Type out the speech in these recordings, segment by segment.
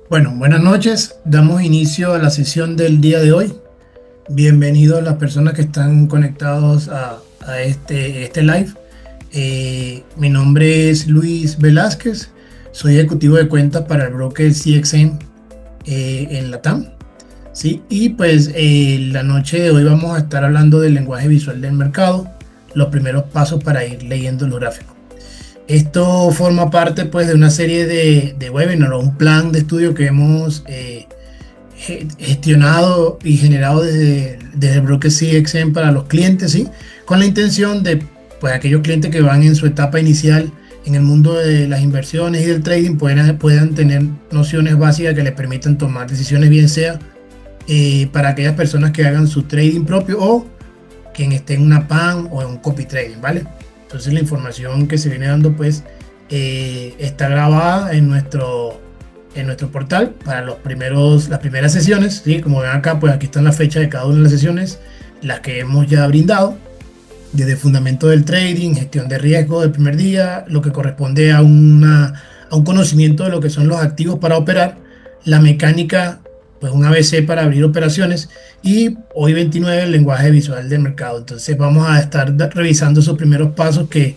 Bueno, buenas noches. Damos inicio a la sesión del día de hoy. Bienvenidos las personas que están conectados a este live. Mi nombre es Luis Velázquez. Soy ejecutivo de cuentas para el broker CXM en Latam. ¿Sí? Y pues la noche de hoy vamos a estar hablando del lenguaje visual del mercado, los primeros pasos para ir leyendo los gráficos. Esto forma parte pues de una serie de webinars o un plan de estudio que hemos gestionado y generado desde el broker CXM para los clientes, ¿sí? Con la intención de pues aquellos clientes que van en su etapa inicial en el mundo de las inversiones y del trading puedan tener nociones básicas que les permitan tomar decisiones, bien sea para aquellas personas que hagan su trading propio o quien esté en una PAN o en un copy trading, ¿vale? Entonces la información que se viene dando pues está grabada en nuestro portal para las primeras sesiones, ¿sí? Como ven acá, pues aquí están las fechas de cada una de las sesiones, las que hemos ya brindado, desde fundamento del trading, gestión de riesgo del primer día, lo que corresponde a un conocimiento de lo que son los activos para operar, la mecánica, pues un ABC para abrir operaciones, y hoy 29 el lenguaje visual del mercado. Entonces vamos a estar revisando esos primeros pasos que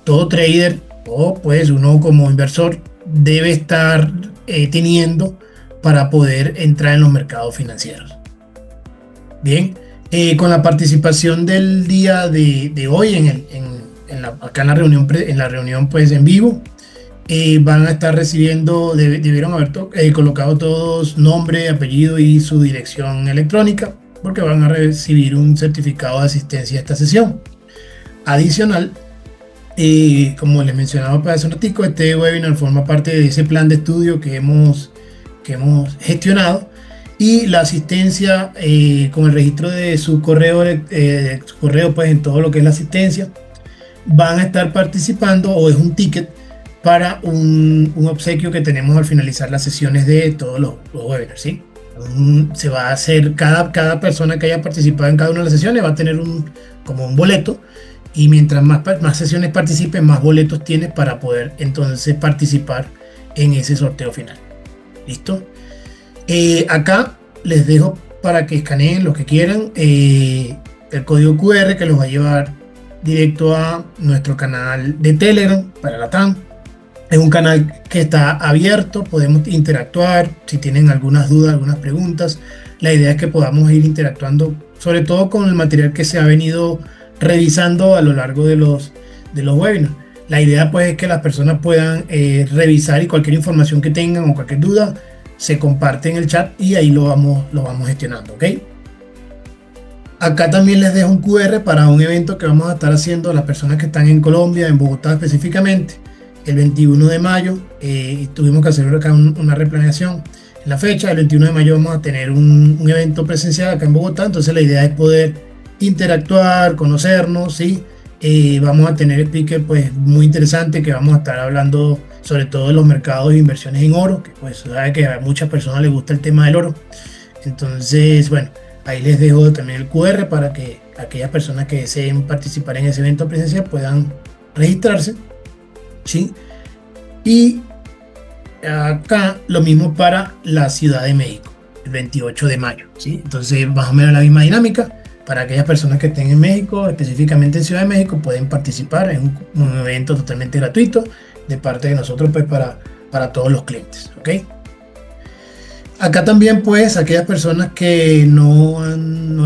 todo trader o pues uno como inversor debe estar teniendo para poder entrar en los mercados financieros. Bien, con la participación del día de hoy acá en la reunión pues en vivo, van a estar recibiendo, debieron haber colocado todos nombre, apellido y su dirección electrónica, porque van a recibir un certificado de asistencia a esta sesión. Adicional, como les mencionaba hace un ratico, este webinar forma parte de ese plan de estudio que hemos gestionado, y la asistencia con el registro de su correo, pues en todo lo que es la asistencia, van a estar participando, o es un ticket para un obsequio que tenemos al finalizar las sesiones de todos los webinars, ¿sí? Se va a hacer, cada persona que haya participado en cada una de las sesiones va a tener como un boleto, y mientras más sesiones participen, más boletos tienes para poder entonces participar en ese sorteo final. ¿Listo? Acá les dejo para que escaneen lo que quieran el código QR que los va a llevar directo a nuestro canal de Telegram para Latam. Es un canal que está abierto, podemos interactuar si tienen algunas dudas, algunas preguntas. La idea es que podamos ir interactuando, sobre todo con el material que se ha venido revisando a lo largo de los webinars. La idea pues es que las personas puedan revisar, y cualquier información que tengan o cualquier duda se comparte en el chat y ahí lo vamos gestionando, ¿ok? Acá también les dejo un QR para un evento que vamos a estar haciendo las personas que están en Colombia, en Bogotá específicamente, el 21 de mayo. Tuvimos que hacer acá una replaneación en la fecha. El 21 de mayo vamos a tener un evento presencial acá en Bogotá, entonces la idea es poder interactuar, conocernos, ¿sí? Vamos a tener speaker pues muy interesante, que vamos a estar hablando sobre todo de los mercados de inversiones en oro, que pues sabe que a muchas personas les gusta el tema del oro. Entonces, bueno, ahí les dejo también el QR para que aquellas personas que deseen participar en ese evento presencial puedan registrarse, ¿sí? Y acá lo mismo para la Ciudad de México, el 28 de mayo, ¿sí? Entonces más o menos la misma dinámica. Para aquellas personas que estén en México, específicamente en Ciudad de México, pueden participar en un evento totalmente gratuito de parte de nosotros pues para todos los clientes, ¿ok? Acá también pues aquellas personas que no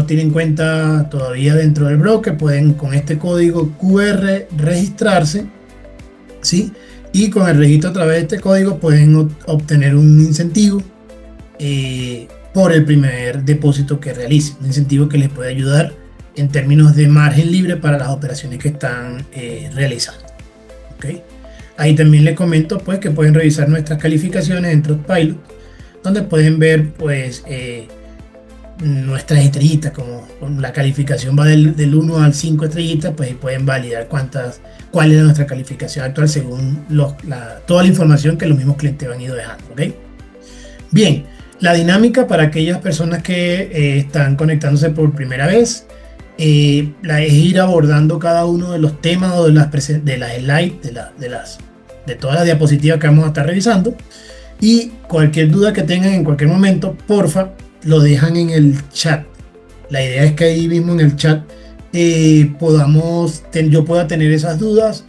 tienen cuenta todavía dentro del broker pueden con este código QR registrarse, ¿sí? Y con el registro a través de este código pueden obtener un incentivo por el primer depósito que realicen, un incentivo que les puede ayudar en términos de margen libre para las operaciones que están realizando, ¿ok? Ahí también les comento pues que pueden revisar nuestras calificaciones en Trustpilot, donde pueden ver pues nuestras estrellitas, como la calificación va del 1 al 5 estrellitas, pues pueden validar cuál es nuestra calificación actual según toda la información que los mismos clientes han ido dejando, ¿ok? Bien, la dinámica para aquellas personas que están conectándose por primera vez, es ir abordando cada uno de los temas o de las slides, de todas las diapositivas que vamos a estar revisando. Y cualquier duda que tengan en cualquier momento, porfa, lo dejan en el chat. La idea es que ahí mismo en el chat yo pueda tener esas dudas,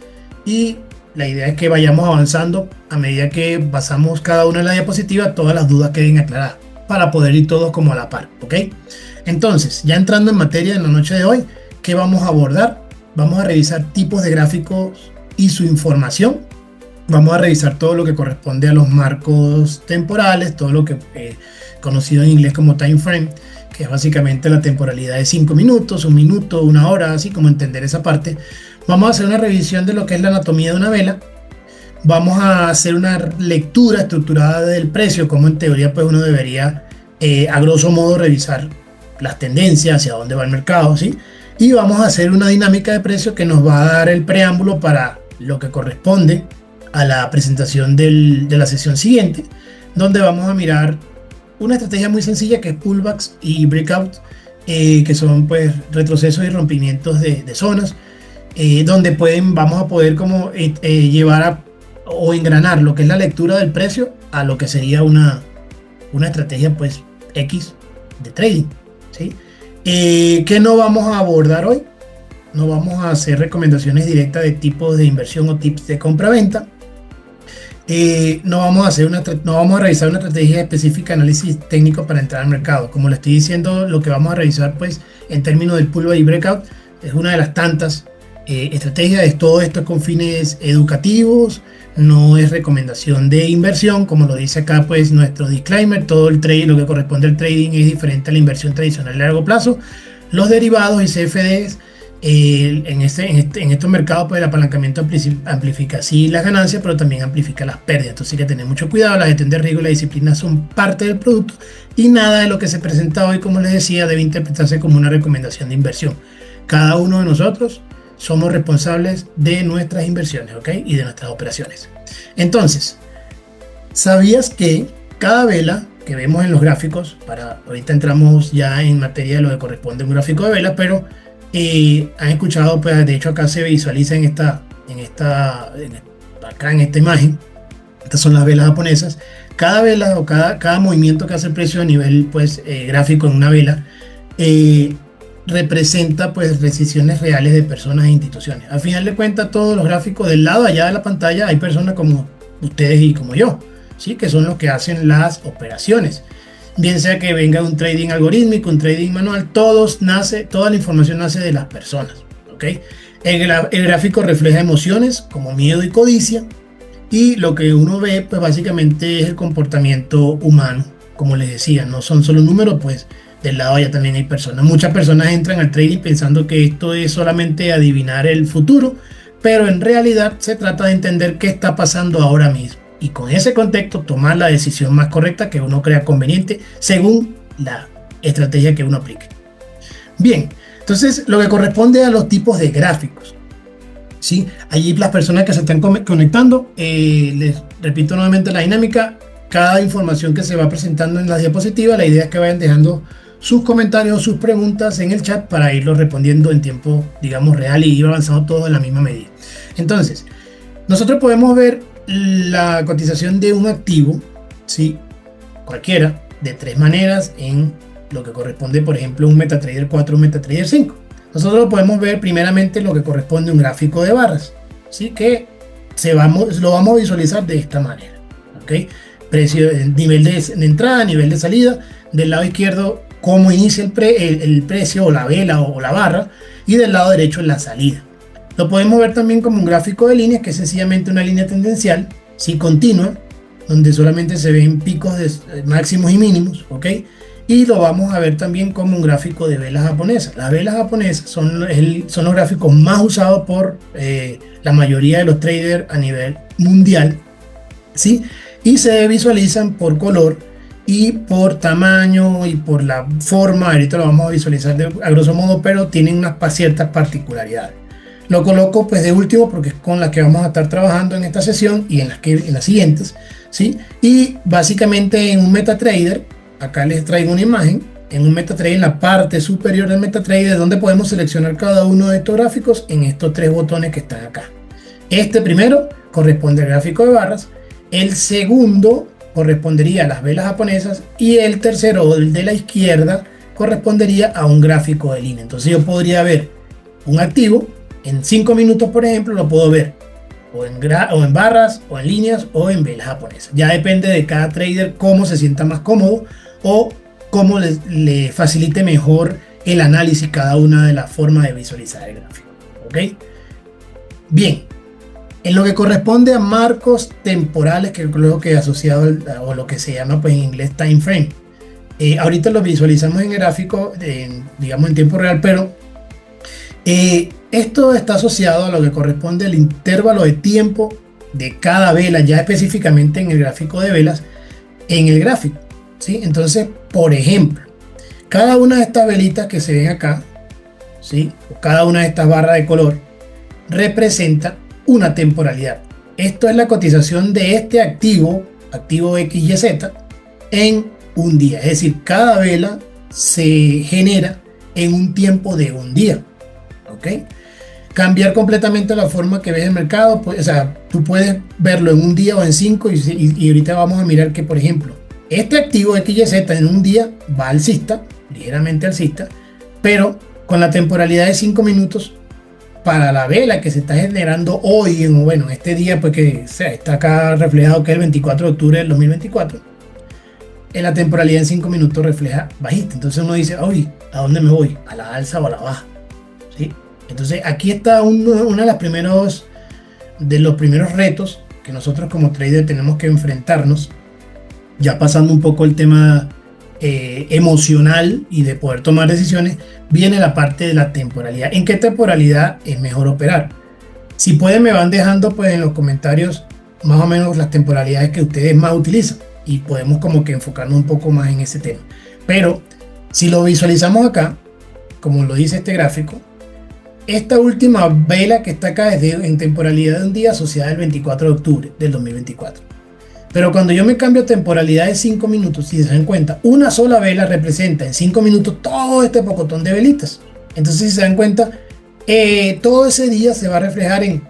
y la idea es que vayamos avanzando a medida que pasamos cada una de las diapositivas, todas las dudas queden aclaradas para poder ir todos como a la par, ¿ok? Entonces, ya entrando en materia en la noche de hoy, ¿qué vamos a abordar? Vamos a revisar tipos de gráficos y su información. Vamos a revisar todo lo que corresponde a los marcos temporales, todo lo que conocido en inglés como time frame, que es básicamente la temporalidad de 5 minutos, 1 minuto, 1 hora, así como entender esa parte. Vamos a hacer una revisión de lo que es la anatomía de una vela. Vamos a hacer una lectura estructurada del precio, como en teoría pues uno debería a grosso modo revisar las tendencias, hacia dónde va el mercado, ¿sí? Y vamos a hacer una dinámica de precio que nos va a dar el preámbulo para lo que corresponde a la presentación de la sesión siguiente, donde vamos a mirar una estrategia muy sencilla que es pullbacks y breakouts, que son pues retrocesos y rompimientos de zonas, donde vamos a poder como llevar o engranar lo que es la lectura del precio a lo que sería una estrategia pues X de trading, ¿sí? ¿Qué no vamos a abordar hoy? No vamos a hacer recomendaciones directas de tipos de inversión o tips de compra-venta. No vamos a revisar una estrategia específica de análisis técnico para entrar al mercado. Como le estoy diciendo, lo que vamos a revisar pues en términos del pullback y breakout es una de las tantas estrategias. Todo esto es con fines educativos, no es recomendación de inversión. Como lo dice acá pues nuestro disclaimer, todo el trading, lo que corresponde al trading es diferente a la inversión tradicional a largo plazo. Los derivados y CFDs, en estos mercados pues el apalancamiento amplifica sí las ganancias, pero también amplifica las pérdidas. Entonces hay que tener mucho cuidado. La gestión de riesgo y la disciplina son parte del producto, y nada de lo que se presenta hoy, como les decía, debe interpretarse como una recomendación de inversión. Cada uno de nosotros somos responsables de nuestras inversiones, ¿ok? Y de nuestras operaciones. Entonces, ¿sabías que cada vela que vemos en los gráficos, ahorita entramos ya en materia de lo que corresponde a un gráfico de velas, pero han escuchado, pues de hecho acá se visualiza acá en esta imagen, estas son las velas japonesas. Cada vela o cada movimiento que hace el precio a nivel pues gráfico en una vela representa pues decisiones reales de personas e instituciones. Al final de cuentas, todos los gráficos del lado allá de la pantalla hay personas como ustedes y como yo, ¿sí? Que son los que hacen las operaciones. Bien sea que venga un trading algorítmico, un trading manual, toda la información nace de las personas, ¿ok? El gráfico refleja emociones como miedo y codicia, y lo que uno ve pues básicamente es el comportamiento humano. Como les decía, no son solo números, pues del lado allá también hay personas. Muchas personas entran al trading pensando que esto es solamente adivinar el futuro, pero en realidad se trata de entender qué está pasando ahora mismo, y con ese contexto tomar la decisión más correcta que uno crea conveniente según la estrategia que uno aplique. Bien, entonces lo que corresponde a los tipos de gráficos, ¿sí? Allí las personas que se están conectando, les repito nuevamente la dinámica. Cada información que se va presentando en las diapositivas, la idea es que vayan dejando sus comentarios, sus preguntas en el chat para irlos respondiendo en tiempo, digamos, real, y ir avanzando todo en la misma medida. Entonces, nosotros podemos ver la cotización de un activo, ¿sí? Cualquiera, de 3 maneras en lo que corresponde, por ejemplo, un MetaTrader 4, un MetaTrader 5. Nosotros podemos ver primeramente lo que corresponde a un gráfico de barras, ¿sí? Que lo vamos a visualizar de esta manera, ¿ok? Precio, nivel de entrada, nivel de salida. Del lado izquierdo, cómo inicia el precio, o la vela o la barra, y del lado derecho la salida. Lo podemos ver también como un gráfico de líneas, que es sencillamente una línea tendencial, sí, continua, donde solamente se ven picos de máximos y mínimos, ¿ok? Y lo vamos a ver también como un gráfico de velas japonesas. Las velas japonesas son los gráficos más usados por la mayoría de los traders a nivel mundial, ¿sí? Y se visualizan por color y por tamaño y por la forma. Ahorita lo vamos a visualizar a grosso modo, pero tienen unas ciertas particularidades. Lo coloco pues de último porque es con la que vamos a estar trabajando en esta sesión y en las siguientes, ¿sí? Y básicamente en un MetaTrader, acá les traigo una imagen, en un MetaTrader, en la parte superior del MetaTrader, donde podemos seleccionar cada uno de estos gráficos en estos 3 botones que están acá. Este primero corresponde al gráfico de barras, el segundo correspondería a las velas japonesas y el tercero, el de la izquierda, correspondería a un gráfico de línea. Entonces yo podría ver un activo en 5 minutos, por ejemplo, lo puedo ver o en barras, o en líneas, o en velas japonesas. Ya depende de cada trader cómo se sienta más cómodo o cómo le facilite mejor el análisis cada una de las formas de visualizar el gráfico. ¿Ok? Bien, en lo que corresponde a marcos temporales, que creo que es asociado o lo que se llama pues en inglés time frame, ahorita lo visualizamos en el gráfico, digamos en tiempo real, pero esto está asociado a lo que corresponde al intervalo de tiempo de cada vela, ya específicamente en el gráfico de velas, en el gráfico, ¿sí? Entonces, por ejemplo, cada una de estas velitas que se ven acá, ¿sí? O cada una de estas barras de color representa una temporalidad. Esto es la cotización de este activo XYZ en un día. Es decir, cada vela se genera en un tiempo de un día. ¿Ok? Cambiar completamente la forma que ves el mercado, pues, o sea, tú puedes verlo en un día o en 5 y ahorita vamos a mirar que, por ejemplo, este activo XYZ en un día va alcista, ligeramente alcista, pero con la temporalidad de 5 minutos para la vela que se está generando hoy, en este día, pues que está acá reflejado que es el 24 de octubre del 2024, en la temporalidad en 5 minutos refleja bajista. Entonces uno dice, uy, ¿a dónde me voy? ¿A la alza o a la baja? ¿Sí? Entonces aquí está uno de los primeros retos que nosotros como trader tenemos que enfrentarnos, ya pasando un poco el tema emocional y de poder tomar decisiones. Viene la parte de la temporalidad. ¿En qué temporalidad es mejor operar? Si pueden, me van dejando pues en los comentarios más o menos las temporalidades que ustedes más utilizan y podemos como que enfocarnos un poco más en ese tema. Pero si lo visualizamos acá, como lo dice este gráfico, esta última vela que está acá es en temporalidad de un día asociada al 24 de octubre del 2024. Pero cuando yo me cambio a temporalidad de 5 minutos, si se dan cuenta, una sola vela representa en 5 minutos todo este pocotón de velitas. Entonces, si se dan cuenta, todo ese día se va a reflejar en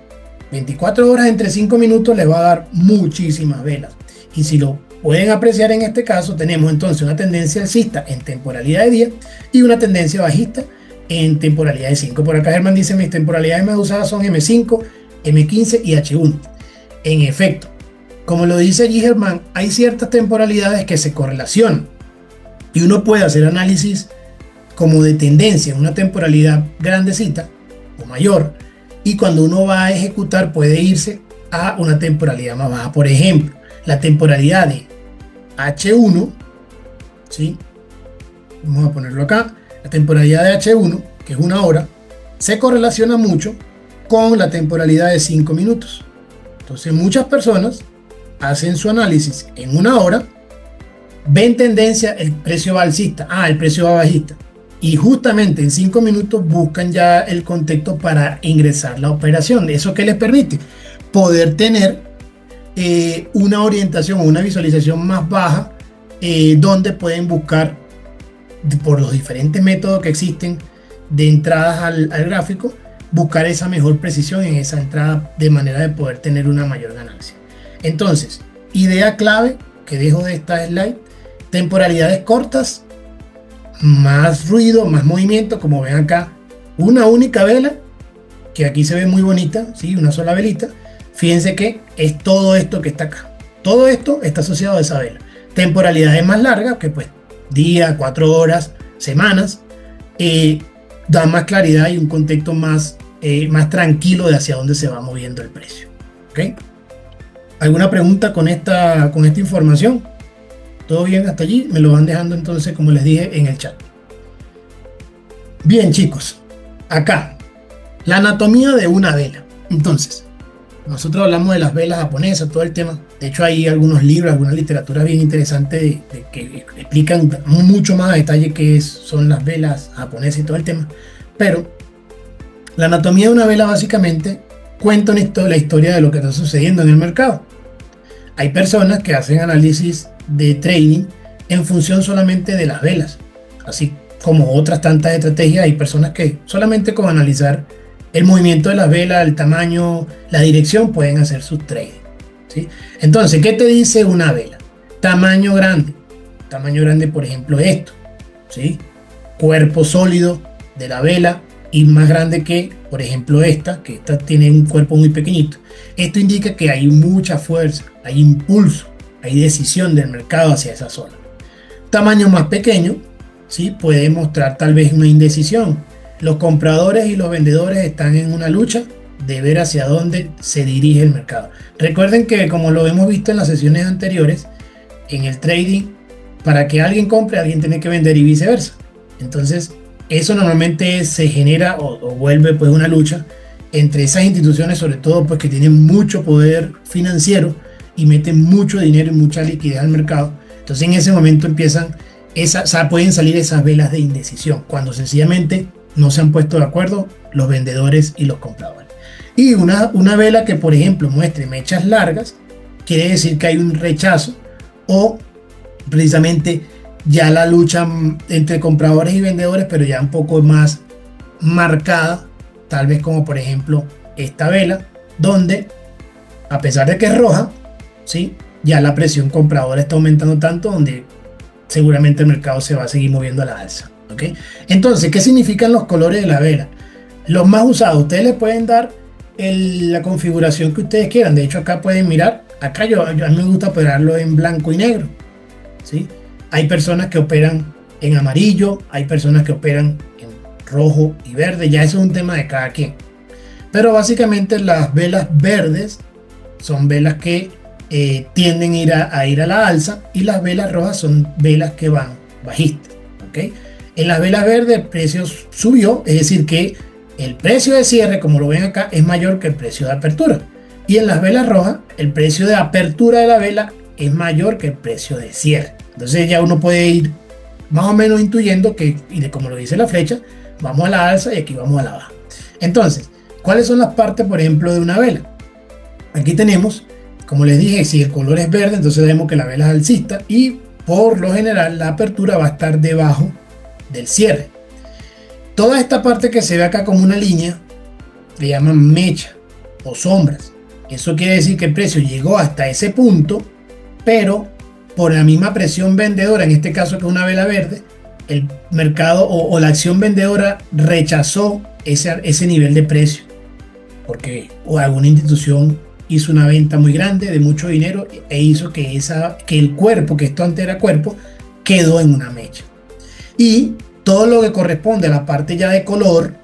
24 horas entre 5 minutos, le va a dar muchísimas velas. Y si lo pueden apreciar en este caso, tenemos entonces una tendencia alcista en temporalidad de día y una tendencia bajista en temporalidad de 5. Por acá Germán dice, mis temporalidades más usadas son M5, M15 y H1. En efecto, como lo dice allí Germán, hay ciertas temporalidades que se correlacionan y uno puede hacer análisis como de tendencia en una temporalidad grandecita o mayor, y cuando uno va a ejecutar puede irse a una temporalidad más baja. Por ejemplo, la temporalidad de H1, ¿sí? Vamos a ponerlo acá. La temporalidad de H1, que es una hora, se correlaciona mucho con la temporalidad de 5 minutos. Entonces muchas personas hacen su análisis en una hora, ven tendencia, el precio va alcista, el precio va bajista, y justamente en 5 minutos buscan ya el contexto para ingresar la operación. ¿Eso qué les permite? Poder tener una orientación o una visualización más baja, donde pueden buscar por los diferentes métodos que existen de entradas al gráfico, buscar esa mejor precisión en esa entrada de manera de poder tener una mayor ganancia. Entonces, idea clave que dejo de esta slide: temporalidades cortas, más ruido, más movimiento. Como ven acá, una única vela, que aquí se ve muy bonita, ¿sí? Una sola velita. Fíjense que es todo esto que está acá. Todo esto está asociado a esa vela. Temporalidades más largas, que pues día, 4 horas, semanas, dan más claridad y un contexto más tranquilo de hacia dónde se va moviendo el precio. ¿Okay? ¿Alguna pregunta con esta información? ¿Todo bien hasta allí? Me lo van dejando entonces, como les dije, en el chat. Bien, chicos, acá la anatomía de una vela. Entonces, nosotros hablamos de las velas japonesas, todo el tema. De hecho, hay algunos libros, alguna literatura bien interesante que explican mucho más a detalle qué son las velas japonesas y todo el tema. Pero la anatomía de una vela básicamente cuenta la historia de lo que está sucediendo en el mercado. Hay personas que hacen análisis de trading en función solamente de las velas, así como otras tantas estrategias. Hay personas que solamente con analizar el movimiento de las velas, el tamaño, la dirección, pueden hacer sus trading, ¿sí? Entonces, ¿qué te dice una vela? Tamaño grande. Tamaño grande, por ejemplo, esto, ¿sí? Cuerpo sólido de la vela y más grande que, por ejemplo, esta, que esta tiene un cuerpo muy pequeñito. Esto indica que hay mucha fuerza, hay impulso, hay decisión del mercado hacia esa zona. Tamaño más pequeño, ¿sí? Puede mostrar tal vez una indecisión. Los compradores y los vendedores están en una lucha de ver hacia dónde se dirige el mercado. Recuerden que, como lo hemos visto en las sesiones anteriores, en el trading, para que alguien compre, alguien tiene que vender y viceversa. Entonces, eso normalmente se genera o vuelve pues una lucha entre esas instituciones, sobre todo pues que tienen mucho poder financiero y meten mucho dinero y mucha liquidez al mercado. Entonces, en ese momento pueden salir esas velas de indecisión, cuando sencillamente no se han puesto de acuerdo los vendedores y los compradores. Y una vela que, por ejemplo, muestre mechas largas, quiere decir que hay un rechazo o precisamente ya la lucha entre compradores y vendedores, pero ya un poco más marcada, tal vez como por ejemplo esta vela, donde a pesar de que es roja, ¿sí? Ya la presión compradora está aumentando tanto, donde seguramente el mercado se va a seguir moviendo a la alza, ¿ok? Entonces, ¿qué significan los colores de la vela? Los más usados, ustedes le pueden dar la configuración que ustedes quieran. De hecho, acá pueden mirar, acá a mí me gusta operarlo en blanco y negro, ¿sí? Hay personas que operan en amarillo, hay personas que operan en rojo y verde, ya eso es un tema de cada quien. Pero básicamente las velas verdes son velas que tienden a ir a la alza, y las velas rojas son velas que van bajistas, ¿ok? En las velas verdes el precio subió, es decir que el precio de cierre, como lo ven acá, es mayor que el precio de apertura. Y en las velas rojas, el precio de apertura de la vela es mayor que el precio de cierre. Entonces ya uno puede ir más o menos intuyendo que, como lo dice la flecha, vamos a la alza y aquí vamos a la baja. Entonces, ¿cuáles son las partes, por ejemplo, de una vela? Aquí tenemos, como les dije, si el color es verde, entonces vemos que la vela es alcista y por lo general la apertura va a estar debajo del cierre. Toda esta parte que se ve acá como una línea le llaman mecha o sombras. Eso quiere decir que el precio llegó hasta ese punto, pero por la misma presión vendedora, en este caso que es una vela verde, el mercado o la acción vendedora rechazó ese nivel de precio, porque alguna institución hizo una venta muy grande de mucho dinero e hizo que el cuerpo, que esto antes era cuerpo, quedó en una mecha. Y todo lo que corresponde a la parte ya de color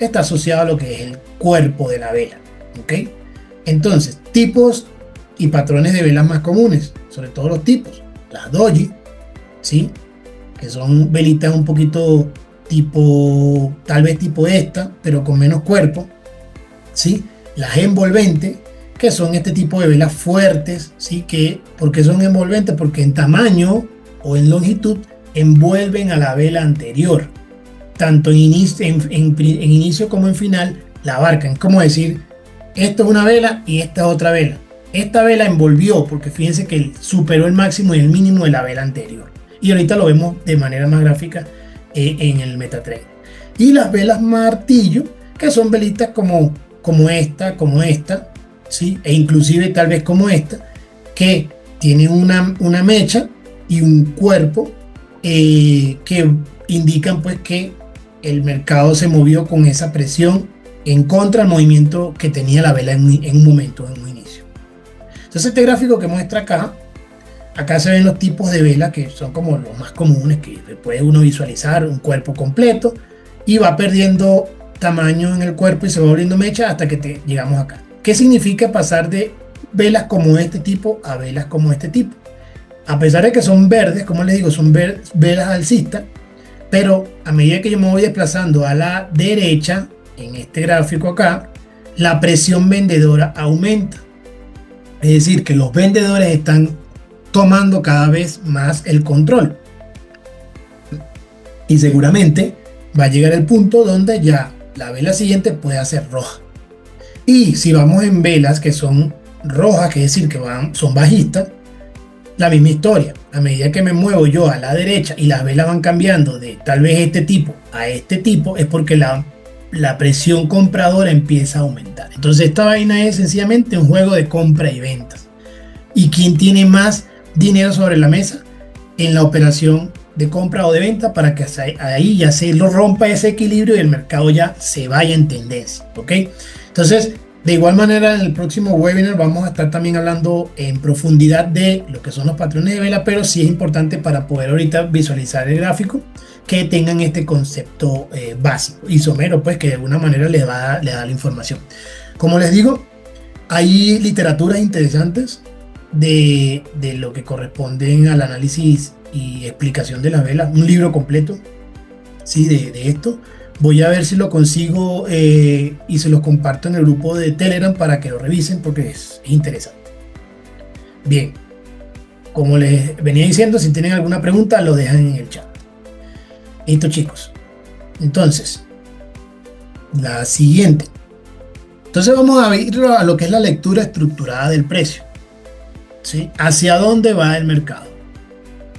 está asociado a lo que es el cuerpo de la vela, ¿ok? Entonces, tipos y patrones de velas más comunes, sobre todo los tipos, las doji, ¿sí? Que son velitas un poquito tal vez tipo esta, pero con menos cuerpo, ¿sí? Las envolventes, que son este tipo de velas fuertes, ¿sí? ¿Por qué son envolventes? Porque en tamaño o en longitud envuelven a la vela anterior, tanto en inicio como en final la abarcan. Es como decir, esto es una vela y esta es otra vela. Esta vela envolvió, porque fíjense que superó el máximo y el mínimo de la vela anterior. Y ahorita lo vemos de manera más gráfica en el MetaTrader. Y las velas martillo, que son velitas como esta, ¿sí? E inclusive tal vez como esta, que tiene una mecha y un cuerpo que indican pues que el mercado se movió con esa presión en contra del movimiento que tenía la vela en un momento, en un inicio. Entonces este gráfico que muestra acá se ven los tipos de vela que son como los más comunes, que puede uno visualizar un cuerpo completo y va perdiendo tamaño en el cuerpo y se va volviendo mecha hasta que llegamos acá. ¿Qué significa pasar de velas como este tipo a velas como este tipo? A pesar de que son verdes, como les digo, son velas alcistas, pero a medida que yo me voy desplazando a la derecha, en este gráfico acá, la presión vendedora aumenta. Es decir, que los vendedores están tomando cada vez más el control. Y seguramente va a llegar el punto donde ya la vela siguiente puede ser roja. Y si vamos en velas que son rojas, que es decir, que son bajistas, la misma historia. A medida que me muevo yo a la derecha y las velas van cambiando de tal vez este tipo a este tipo, es porque la presión compradora empieza a aumentar. Entonces esta vaina es sencillamente un juego de compra y ventas. ¿Y quién tiene más dinero sobre la mesa en la operación de compra o de venta para que ahí ya se lo rompa ese equilibrio y el mercado ya se vaya en tendencia, ¿ok? Entonces, de igual manera, en el próximo webinar vamos a estar también hablando en profundidad de lo que son los patrones de vela, pero sí es importante para poder ahorita visualizar el gráfico que tengan este concepto básico y somero, pues que de alguna manera le da la información. Como les digo, hay literaturas interesantes de lo que corresponden al análisis y explicación de las velas, un libro completo, ¿sí? de esto. Voy a ver si lo consigo y se los comparto en el grupo de Telegram para que lo revisen porque es interesante. Bien, como les venía diciendo, si tienen alguna pregunta lo dejan en el chat. Listo, chicos. Entonces, la siguiente. Entonces vamos a ir a lo que es la lectura estructurada del precio, ¿sí? ¿Hacia dónde va el mercado?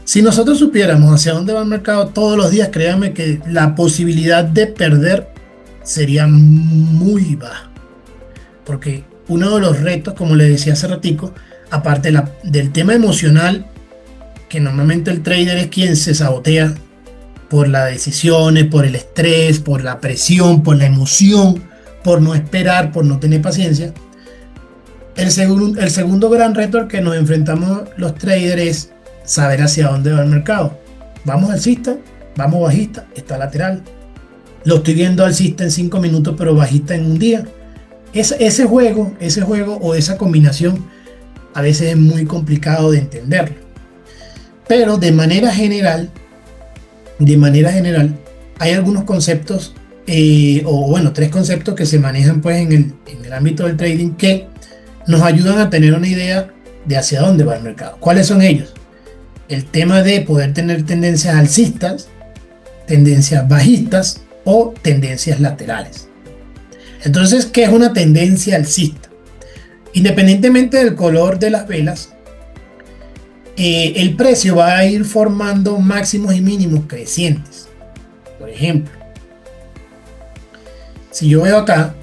Si nosotros supiéramos hacia dónde va el mercado todos los días, créanme que la posibilidad de perder sería muy baja. Porque uno de los retos, como les decía hace ratico, aparte del tema emocional, que normalmente el trader es quien se sabotea por las decisiones, por el estrés, por la presión, por la emoción, por no esperar, por no tener paciencia. El segundo gran reto al que nos enfrentamos los traders es saber hacia dónde va el mercado. Vamos alcista, vamos bajista, está lateral. Lo estoy viendo alcista en 5 minutos, pero bajista en un día. Ese juego o esa combinación a veces es muy complicado de entenderlo. Pero de manera general, hay algunos conceptos, tres conceptos que se manejan pues en el ámbito del trading que nos ayudan a tener una idea de hacia dónde va el mercado. ¿Cuáles son ellos? El tema de poder tener tendencias alcistas, tendencias bajistas o tendencias laterales. Entonces, ¿qué es una tendencia alcista? Independientemente del color de las velas, el precio va a ir formando máximos y mínimos crecientes. Por ejemplo, si yo veo acá,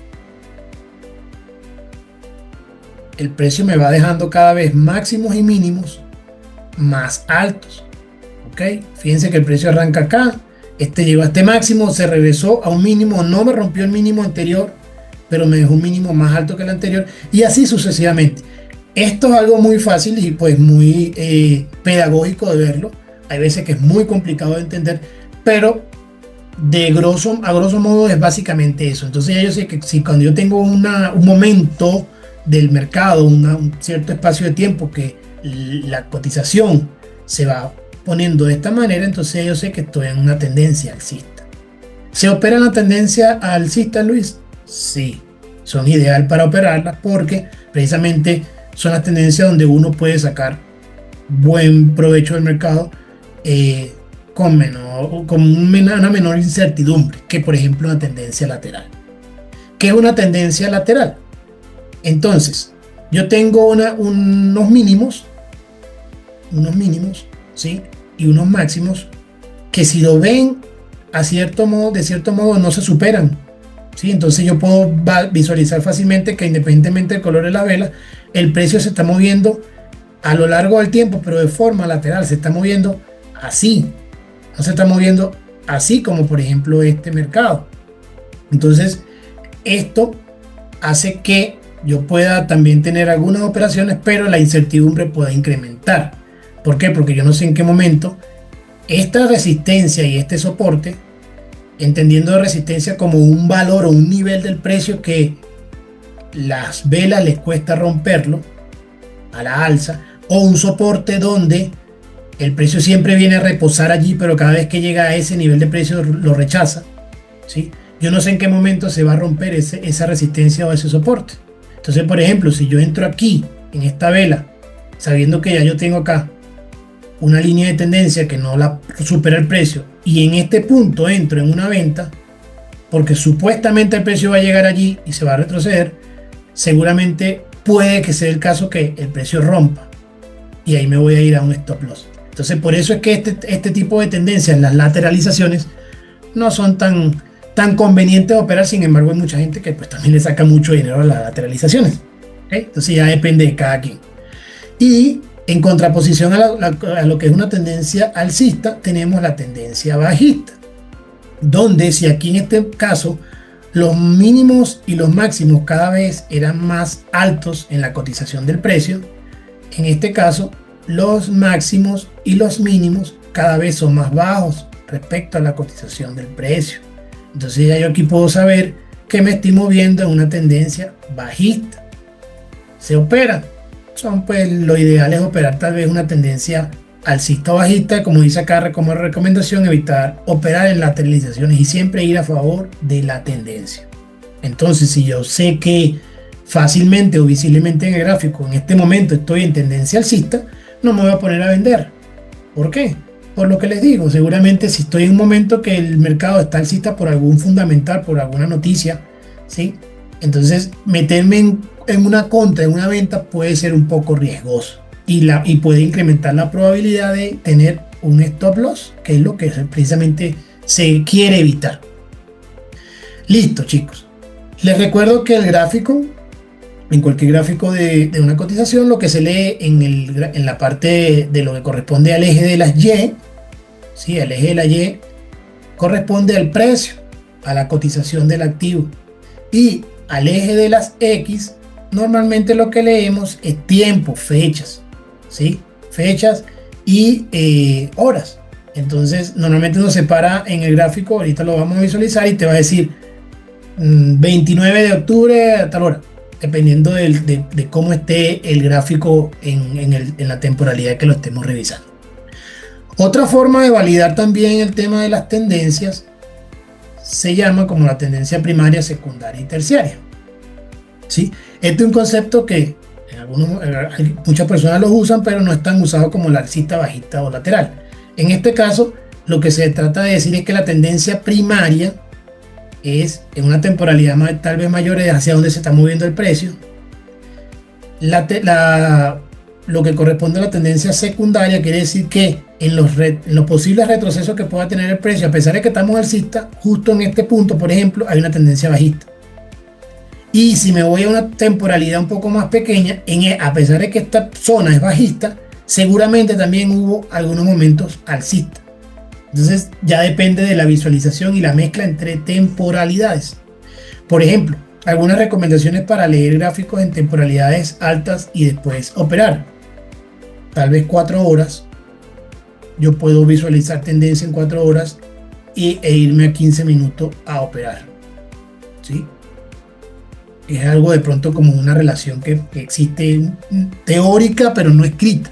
el precio me va dejando cada vez máximos y mínimos más altos. ¿Ok? Fíjense que el precio arranca acá, llegó a este máximo, se regresó a un mínimo, no me rompió el mínimo anterior, pero me dejó un mínimo más alto que el anterior, y así sucesivamente. Esto es algo muy fácil y pues muy pedagógico de verlo. Hay veces que es muy complicado de entender, pero a grosso modo es básicamente eso. Entonces ya yo sé que si cuando yo tengo un momento del mercado, un cierto espacio de tiempo que la cotización se va poniendo de esta manera, entonces yo sé que estoy en una tendencia alcista. ¿Se opera en la tendencia alcista, Luis? Sí, son ideal para operarlas porque precisamente son las tendencias donde uno puede sacar buen provecho del mercado con una menor incertidumbre que, por ejemplo, una tendencia lateral. ¿Qué es una tendencia lateral? Entonces, yo tengo unos mínimos, ¿sí? Y unos máximos que si lo ven de cierto modo no se superan, ¿sí? Entonces yo puedo visualizar fácilmente que independientemente del color de la vela, el precio se está moviendo a lo largo del tiempo, pero de forma lateral, se está moviendo así, no se está moviendo así como por ejemplo este mercado. Entonces esto hace que yo pueda también tener algunas operaciones, pero la incertidumbre pueda incrementar. ¿Por qué? Porque yo no sé en qué momento esta resistencia y este soporte, entendiendo de resistencia como un valor o un nivel del precio que las velas les cuesta romperlo a la alza, o un soporte donde el precio siempre viene a reposar allí, pero cada vez que llega a ese nivel de precio lo rechaza, ¿sí? Yo no sé en qué momento se va a romper esa resistencia o ese soporte. Entonces, por ejemplo, si yo entro aquí en esta vela, sabiendo que ya yo tengo acá una línea de tendencia que no la supera el precio, y en este punto entro en una venta, porque supuestamente el precio va a llegar allí y se va a retroceder, seguramente puede que sea el caso que el precio rompa, y ahí me voy a ir a un stop loss. Entonces, por eso es que este tipo de tendencias, las lateralizaciones, no son tan convenientes de operar. Sin embargo, hay mucha gente que pues también le saca mucho dinero a las lateralizaciones, ¿okay? Entonces ya depende de cada quien. Y En contraposición a lo que es una tendencia alcista, tenemos la tendencia bajista, donde si aquí en este caso los mínimos y los máximos cada vez eran más altos en la cotización del precio, en este caso los máximos y los mínimos cada vez son más bajos respecto a la cotización del precio. Entonces ya yo aquí puedo saber que me estoy moviendo en una tendencia bajista. Se opera. Pues lo ideal es operar tal vez una tendencia alcista o bajista, como dice acá como recomendación, evitar operar en lateralizaciones y siempre ir a favor de la tendencia. Entonces, si yo sé que fácilmente o visiblemente en el gráfico en este momento estoy en tendencia alcista, no me voy a poner a vender. ¿Por qué? Por lo que les digo, seguramente si estoy en un momento que el mercado está alcista por algún fundamental, por alguna noticia, ¿sí? Entonces meterme en una contra, en una venta, puede ser un poco riesgoso y puede incrementar la probabilidad de tener un stop loss, que es lo que precisamente se quiere evitar. Listo, chicos. Les recuerdo que el gráfico, en cualquier gráfico de una cotización, lo que se lee en la parte de lo que corresponde al eje de las Y, ¿sí? El eje de la Y corresponde al precio, a la cotización del activo, y al eje de las X normalmente lo que leemos es tiempo, fechas, ¿sí? Fechas y horas. Entonces normalmente uno se para en el gráfico, ahorita lo vamos a visualizar y te va a decir 29 de octubre a tal hora, dependiendo de cómo esté el gráfico en la temporalidad que lo estemos revisando. Otra forma de validar también el tema de las tendencias se llama como la tendencia primaria, secundaria y terciaria, ¿sí? Este es un concepto que muchas personas lo usan, pero no es tan usado como la alcista, bajista o lateral. En este caso, lo que se trata de decir es que la tendencia primaria es en una temporalidad tal vez mayor hacia donde se está moviendo el precio. Lo que corresponde a la tendencia secundaria quiere decir que en los posibles retrocesos que pueda tener el precio, a pesar de que estamos alcistas, justo en este punto, por ejemplo, hay una tendencia bajista. Y si me voy a una temporalidad un poco más pequeña, a pesar de que esta zona es bajista, seguramente también hubo algunos momentos alcistas. Entonces ya depende de la visualización y la mezcla entre temporalidades. Por ejemplo, algunas recomendaciones para leer gráficos en temporalidades altas y después operar. Tal vez 4 horas. Yo puedo visualizar tendencia en 4 horas e irme a 15 minutos a operar, ¿sí? Es algo de pronto como una relación que existe teórica, pero no escrita.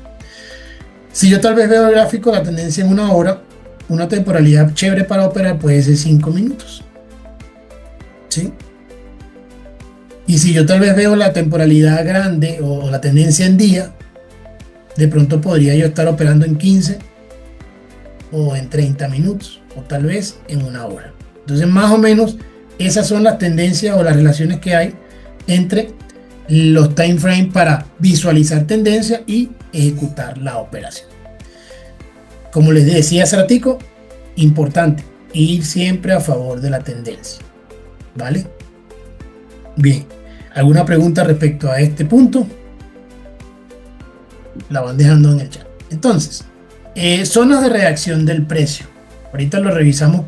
Si yo tal vez veo el gráfico, la tendencia en 1 hora, una temporalidad chévere para operar puede ser 5 minutos, ¿sí? Y si yo tal vez veo la temporalidad grande o la tendencia en día, de pronto podría yo estar operando en 15 o en 30 minutos o tal vez en 1 hora. Entonces más o menos esas son las tendencias o las relaciones que hay entre los time frames para visualizar tendencia y ejecutar la operación. Como les decía hace ratico, importante ir siempre a favor de la tendencia, ¿vale? Bien, ¿alguna pregunta respecto a este punto? La van dejando en el chat. Entonces, zonas de reacción del precio. Ahorita lo revisamos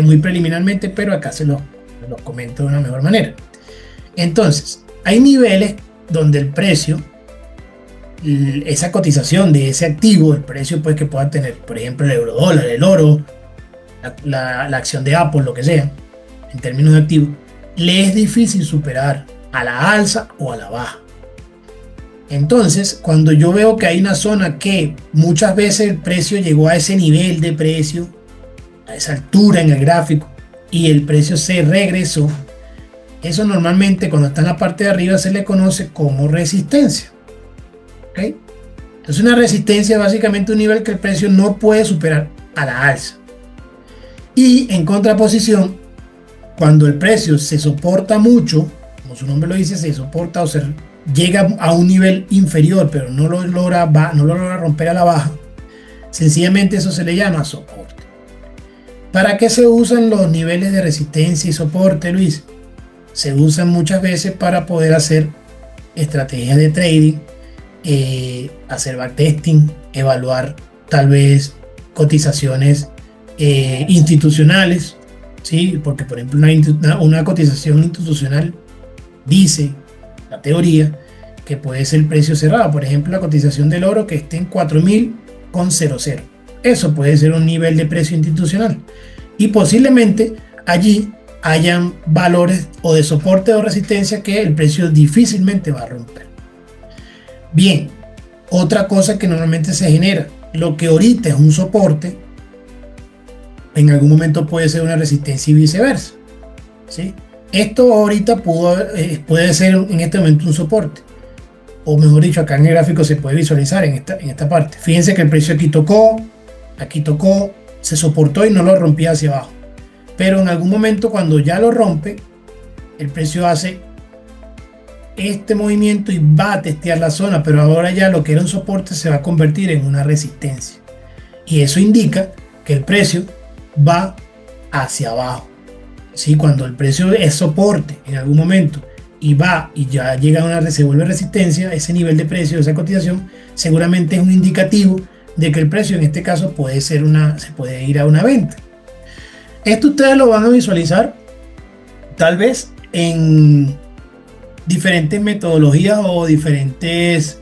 muy preliminarmente, pero acá se los comento de una mejor manera. Entonces, hay niveles donde el precio, esa cotización de ese activo, el precio pues que pueda tener, por ejemplo, el euro dólar, el oro, la acción de Apple, lo que sea, en términos de activo, le es difícil superar a la alza o a la baja. Entonces, cuando yo veo que hay una zona que muchas veces el precio llegó a ese nivel de precio, a esa altura en el gráfico, y el precio se regresó, eso normalmente cuando está en la parte de arriba se le conoce como resistencia. ¿Okay? Entonces una resistencia es básicamente un nivel que el precio no puede superar a la alza. Y en contraposición, cuando el precio se soporta mucho, como su nombre lo dice, se soporta o se llega a un nivel inferior, pero no lo logra romper a la baja, sencillamente eso se le llama soporte. ¿Para qué se usan los niveles de resistencia y soporte, Luis? Se usan muchas veces para poder hacer estrategias de trading hacer backtesting, evaluar tal vez cotizaciones institucionales, ¿sí? Porque por ejemplo una cotización institucional dice, la teoría, que puede ser el precio cerrado. Por ejemplo, la cotización del oro que esté en 4.000,00. Eso puede ser un nivel de precio institucional. Y posiblemente allí hayan valores o de soporte o resistencia que el precio difícilmente va a romper. Bien, otra cosa que normalmente se genera, lo que ahorita es un soporte, en algún momento puede ser una resistencia y viceversa, ¿sí? Esto ahorita puede ser en este momento un soporte, o mejor dicho, acá en el gráfico se puede visualizar en esta parte. Fíjense que el precio aquí tocó, se soportó y no lo rompía hacia abajo. Pero en algún momento cuando ya lo rompe, el precio hace este movimiento y va a testear la zona, pero ahora ya lo que era un soporte se va a convertir en una resistencia. Y eso indica que el precio va hacia abajo. ¿Sí? Cuando el precio es soporte en algún momento y va y ya llega a se vuelve resistencia, ese nivel de precio, esa cotización, seguramente es un indicativo de que el precio en este caso se puede ir a una venta. Esto ustedes lo van a visualizar tal vez en diferentes metodologías o diferentes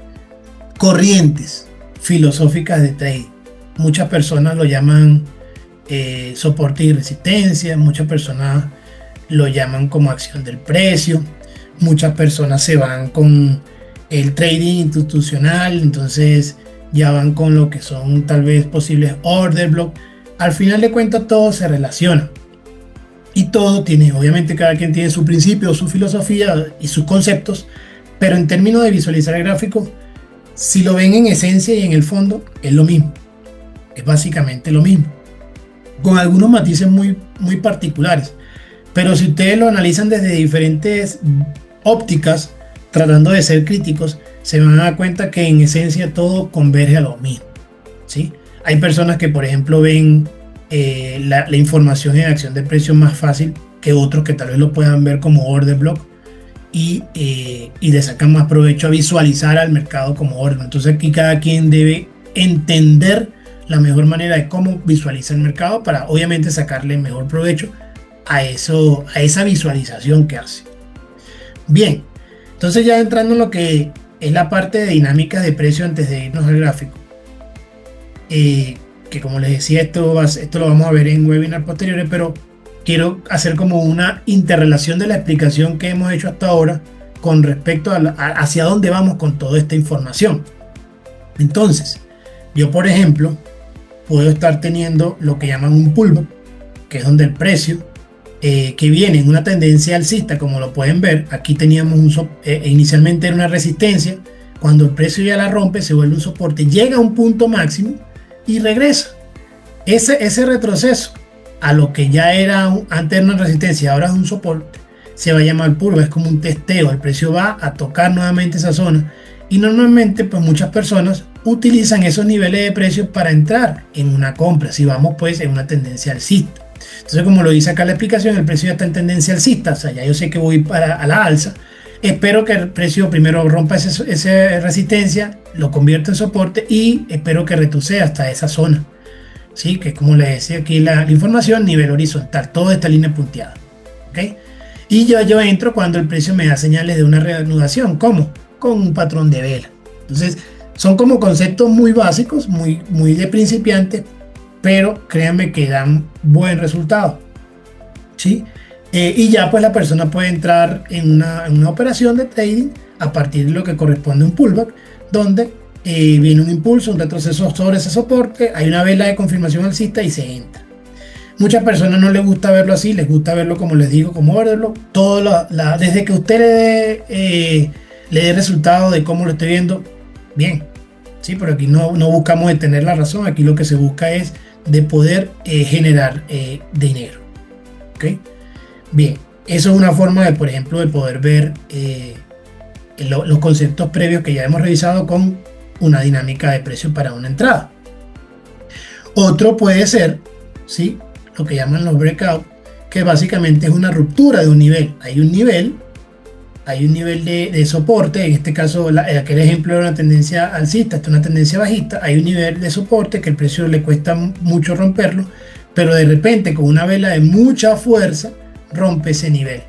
corrientes filosóficas de trading. Muchas personas lo llaman soporte y resistencia, muchas personas lo llaman como acción del precio, muchas personas se van con el trading institucional, entonces ya van con lo que son tal vez posibles order block. Al final de cuentas todo se relaciona y todo tiene, obviamente cada quien tiene su principio, su filosofía y sus conceptos, pero en términos de visualizar el gráfico, si lo ven en esencia y en el fondo, es lo mismo, es básicamente lo mismo, con algunos matices muy particulares. Pero si ustedes lo analizan desde diferentes ópticas, tratando de ser críticos, se van a dar cuenta que en esencia todo converge a lo mismo, ¿sí? Hay personas que, por ejemplo, ven la información en acción de precio más fácil que otros que tal vez lo puedan ver como order block y le sacan más provecho a visualizar al mercado como order. Entonces aquí cada quien debe entender la mejor manera de cómo visualiza el mercado para obviamente sacarle mejor provecho a esa visualización que hace. Bien, entonces ya entrando en lo que es la parte de dinámicas de precio antes de irnos al gráfico, que como les decía, esto lo vamos a ver en webinars posteriores, pero quiero hacer como una interrelación de la explicación que hemos hecho hasta ahora con respecto hacia dónde vamos con toda esta información. Entonces, yo por ejemplo puedo estar teniendo lo que llaman un pullback, que es donde el precio que viene en una tendencia alcista, como lo pueden ver, aquí teníamos inicialmente era una resistencia, cuando el precio ya la rompe se vuelve un soporte, llega a un punto máximo y regresa. Ese retroceso a lo que ya era antes una resistencia, ahora es un soporte, se va a llamar pullback, es como un testeo, el precio va a tocar nuevamente esa zona y normalmente pues muchas personas utilizan esos niveles de precios para entrar en una compra, si vamos pues en una tendencia alcista. Entonces, como lo dice acá la explicación, el precio ya está en tendencia alcista, o sea, ya yo sé que voy a la alza. Espero que el precio primero rompa esa resistencia, lo convierta en soporte y espero que retroceda hasta esa zona. ¿Sí? Que como les decía aquí la información, nivel horizontal, toda esta línea punteada. ¿Okay? Y yo entro cuando el precio me da señales de una reanudación. ¿Cómo? Con un patrón de vela. Entonces, son como conceptos muy básicos, muy de principiante, pero créanme que dan buen resultado, ¿sí? Y ya pues la persona puede entrar en una operación de trading a partir de lo que corresponde a un pullback, donde viene un impulso, un retroceso sobre ese soporte, hay una vela de confirmación alcista y se entra. Muchas personas no les gusta verlo así, les gusta verlo como les digo, como order block. Desde que usted le dé resultado de cómo lo esté viendo, bien, ¿sí? Pero aquí no buscamos de tener la razón, aquí lo que se busca es de poder generar dinero. ¿Okay? Bien, eso es una forma de, por ejemplo, de poder ver los conceptos previos que ya hemos revisado con una dinámica de precio para una entrada. Otro puede ser, ¿sí?, lo que llaman los breakout, que básicamente es una ruptura de un nivel. Hay un nivel hay un nivel de soporte, en este caso aquel ejemplo era una tendencia alcista, esta es una tendencia bajista, hay un nivel de soporte que el precio le cuesta mucho romperlo, pero de repente con una vela de mucha fuerza rompe ese nivel.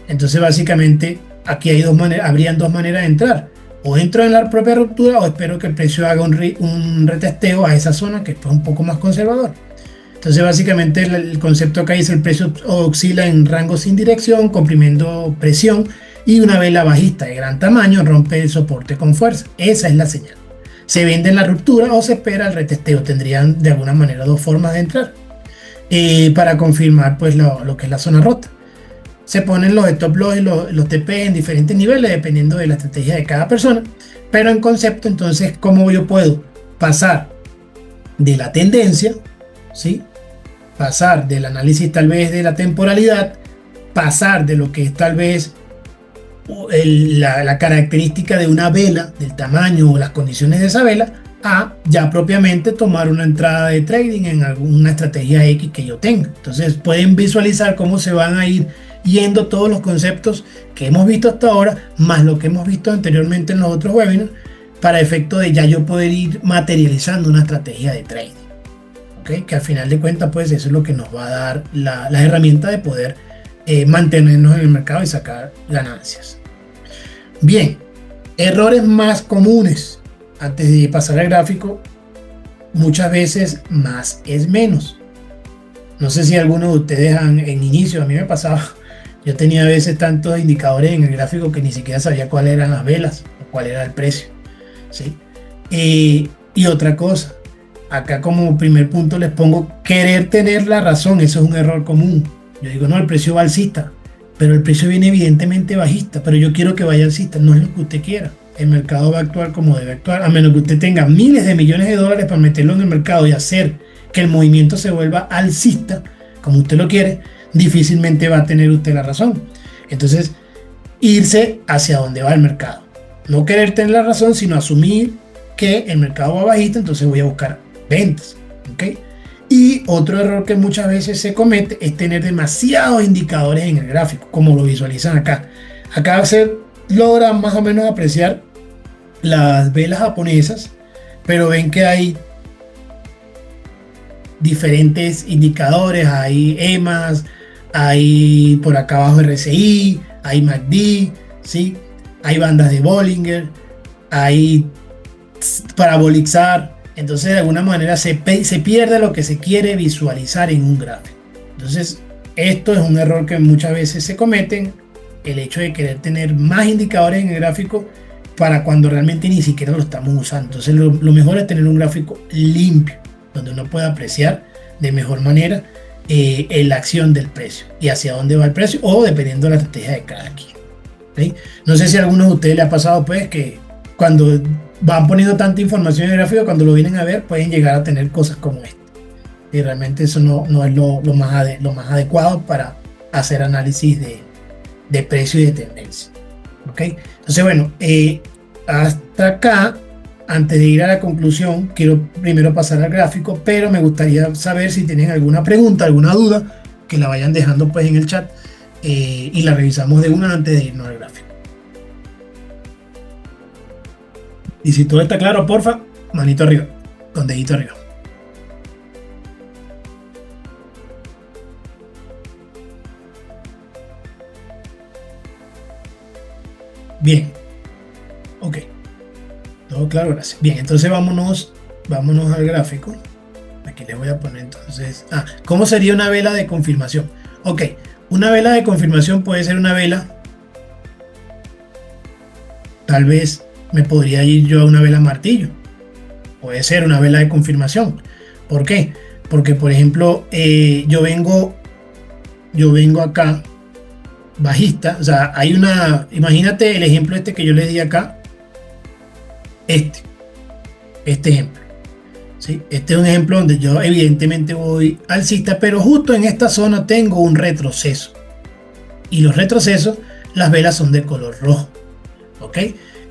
Entonces básicamente aquí hay habrían dos maneras de entrar: o entro en la propia ruptura o espero que el precio haga un retesteo a esa zona que es un poco más conservador. Entonces básicamente el concepto acá dice: el precio oscila en rango sin dirección, comprimiendo presión, y una vela bajista de gran tamaño rompe el soporte con fuerza. Esa es la señal. Se vende en la ruptura o se espera el retesteo. Tendrían de alguna manera dos formas de entrar para confirmar pues lo que es la zona rota. Se ponen los stop loss y los TP en diferentes niveles dependiendo de la estrategia de cada persona, pero en concepto, entonces, ¿cómo yo puedo pasar de la tendencia, ¿sí? Pasar del análisis tal vez de la temporalidad, pasar de lo que es tal vez la característica de una vela, del tamaño o las condiciones de esa vela, a ya propiamente tomar una entrada de trading en alguna estrategia X que yo tenga? Entonces pueden visualizar cómo se van a ir yendo todos los conceptos que hemos visto hasta ahora, más lo que hemos visto anteriormente en los otros webinars, para efecto de ya yo poder ir materializando una estrategia de trading. ¿Okay? Que al final de cuentas, pues eso es lo que nos va a dar la herramienta de poder mantenernos en el mercado y sacar ganancias. Bien, errores más comunes. Antes de pasar al gráfico, muchas veces más es menos. No sé si algunos de ustedes en inicio, a mí me pasaba, yo tenía a veces tantos indicadores en el gráfico que ni siquiera sabía cuáles eran las velas o cuál era el precio, ¿sí? Y otra cosa, acá como primer punto les pongo querer tener la razón. Eso es un error común. Yo digo, no, el precio va alcista, pero el precio viene evidentemente bajista, pero yo quiero que vaya alcista. No es lo que usted quiera. El mercado va a actuar como debe actuar, a menos que usted tenga miles de millones de dólares para meterlo en el mercado y hacer que el movimiento se vuelva alcista, como usted lo quiere. Difícilmente va a tener usted la razón. Entonces, irse hacia donde va el mercado. No querer tener la razón, sino asumir que el mercado va bajista, entonces voy a buscar ventas. ¿Okay? Y otro error que muchas veces se comete es tener demasiados indicadores en el gráfico, como lo visualizan acá. Acá se logra más o menos apreciar las velas japonesas, pero ven que hay diferentes indicadores. Hay EMAs, hay por acá abajo RSI, hay MACD, ¿sí? Hay bandas de Bollinger, hay parabolizar. Entonces de alguna manera se pierde lo que se quiere visualizar en un gráfico. Entonces esto es un error que muchas veces se cometen, el hecho de querer tener más indicadores en el gráfico para cuando realmente ni siquiera lo estamos usando. Entonces lo mejor es tener un gráfico limpio, donde uno pueda apreciar de mejor manera la acción del precio y hacia dónde va el precio, o dependiendo de la estrategia de cada quien. ¿Sí? No sé si a algunos de ustedes les ha pasado pues que cuando van poniendo tanta información en el gráfico, cuando lo vienen a ver pueden llegar a tener cosas como esta, y realmente eso no es lo más adecuado para hacer análisis de precio y de tendencia. ¿Okay? Entonces bueno, hasta acá, antes de ir a la conclusión, quiero primero pasar al gráfico, pero me gustaría saber si tienen alguna pregunta, alguna duda, que la vayan dejando pues en el chat y la revisamos de una antes de irnos al gráfico. Y si todo está claro, porfa, manito arriba, con dedito arriba. Bien, ok, todo claro, gracias. Bien, entonces vámonos al gráfico. Aquí les voy a poner entonces, ¿cómo sería una vela de confirmación? Ok, una vela de confirmación puede ser una vela, tal vez me podría ir yo a una vela martillo, puede ser una vela de confirmación. ¿Por qué? Porque por ejemplo yo vengo acá bajista, o sea, imagínate el ejemplo que yo les di acá, este ejemplo, ¿sí? Este es un ejemplo donde yo evidentemente voy alcista, pero justo en esta zona tengo un retroceso, y los retrocesos, las velas son de color rojo. ¿Ok?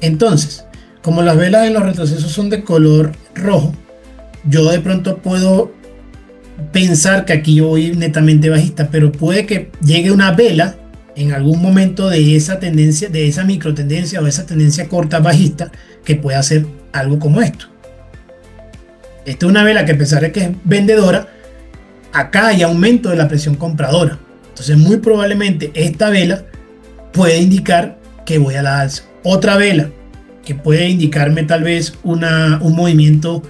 Entonces, como las velas en los retrocesos son de color rojo, yo de pronto puedo pensar que aquí yo voy netamente bajista, pero puede que llegue una vela en algún momento de esa tendencia, de esa micro tendencia o esa tendencia corta bajista, que pueda hacer algo como esto. Esta es una vela que, a pesar de que es vendedora, acá hay aumento de la presión compradora. Entonces, muy probablemente esta vela puede indicar que voy a la alza. Otra vela que puede indicarme tal vez un movimiento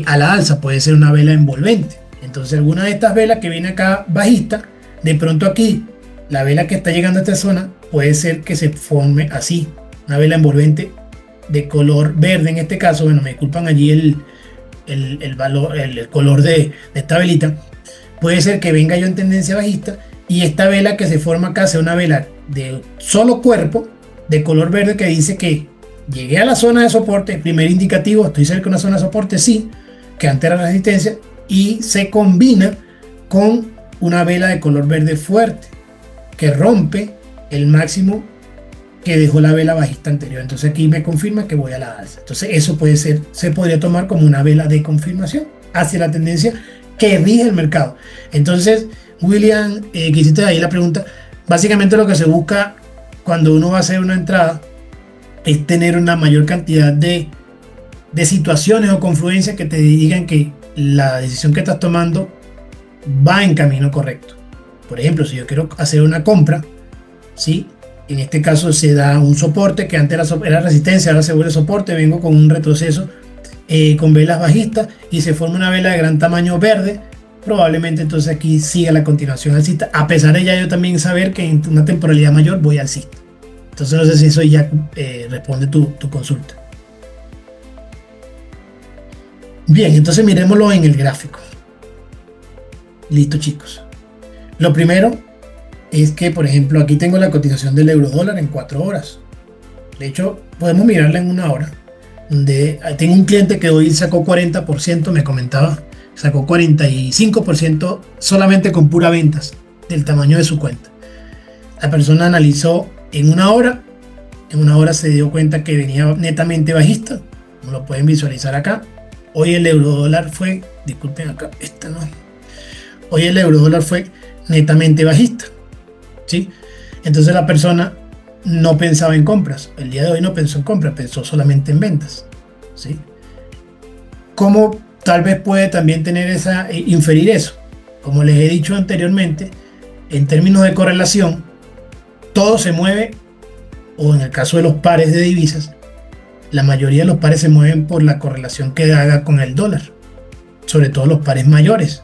a la alza puede ser una vela envolvente. Entonces, alguna de estas velas que viene acá bajista, de pronto aquí, la vela que está llegando a esta zona puede ser que se forme así, una vela envolvente de color verde en este caso. Bueno, me disculpan allí el color de esta velita. Puede ser que venga yo en tendencia bajista y esta vela que se forma acá sea una vela de solo cuerpo de color verde que dice que llegué a la zona de soporte, primer indicativo, estoy cerca de una zona de soporte, sí, que antes era resistencia, y se combina con una vela de color verde fuerte que rompe el máximo que dejó la vela bajista anterior. Entonces aquí me confirma que voy a la alza. Entonces eso puede ser, se podría tomar como una vela de confirmación hacia la tendencia que rige el mercado. Entonces, William, que hiciste ahí la pregunta, básicamente lo que se busca cuando uno va a hacer una entrada es tener una mayor cantidad de situaciones o confluencias que te digan que la decisión que estás tomando va en camino correcto. Por ejemplo, si yo quiero hacer una compra, ¿sí? En este caso se da un soporte que antes era resistencia, ahora se vuelve soporte, vengo con un retroceso con velas bajistas y se forma una vela de gran tamaño verde, probablemente entonces aquí siga la continuación alcista, a pesar de ya yo también saber que en una temporalidad mayor voy alcista. Entonces no sé si eso ya responde tu consulta. Bien, entonces miremoslo en el gráfico. Listo, chicos. Lo primero es que, por ejemplo, aquí tengo la cotización del euro dólar en 4 horas. De hecho, podemos mirarla en 1 hora. Tengo un cliente que hoy sacó 40%, me comentaba, sacó 45% solamente con pura ventas del tamaño de su cuenta. La persona analizó en 1 hora, en 1 hora se dio cuenta que venía netamente bajista, como lo pueden visualizar acá. Hoy el euro dólar fue, disculpen acá, hoy el euro dólar fue netamente bajista, ¿sí? Entonces la persona no pensaba en compras, el día de hoy no pensó en compras, pensó solamente en ventas, ¿sí? ¿Cómo tal vez puede también tener inferir eso? Como les he dicho anteriormente, en términos de correlación, todo se mueve, o en el caso de los pares de divisas, la mayoría de los pares se mueven por la correlación que haga con el dólar, sobre todo los pares mayores.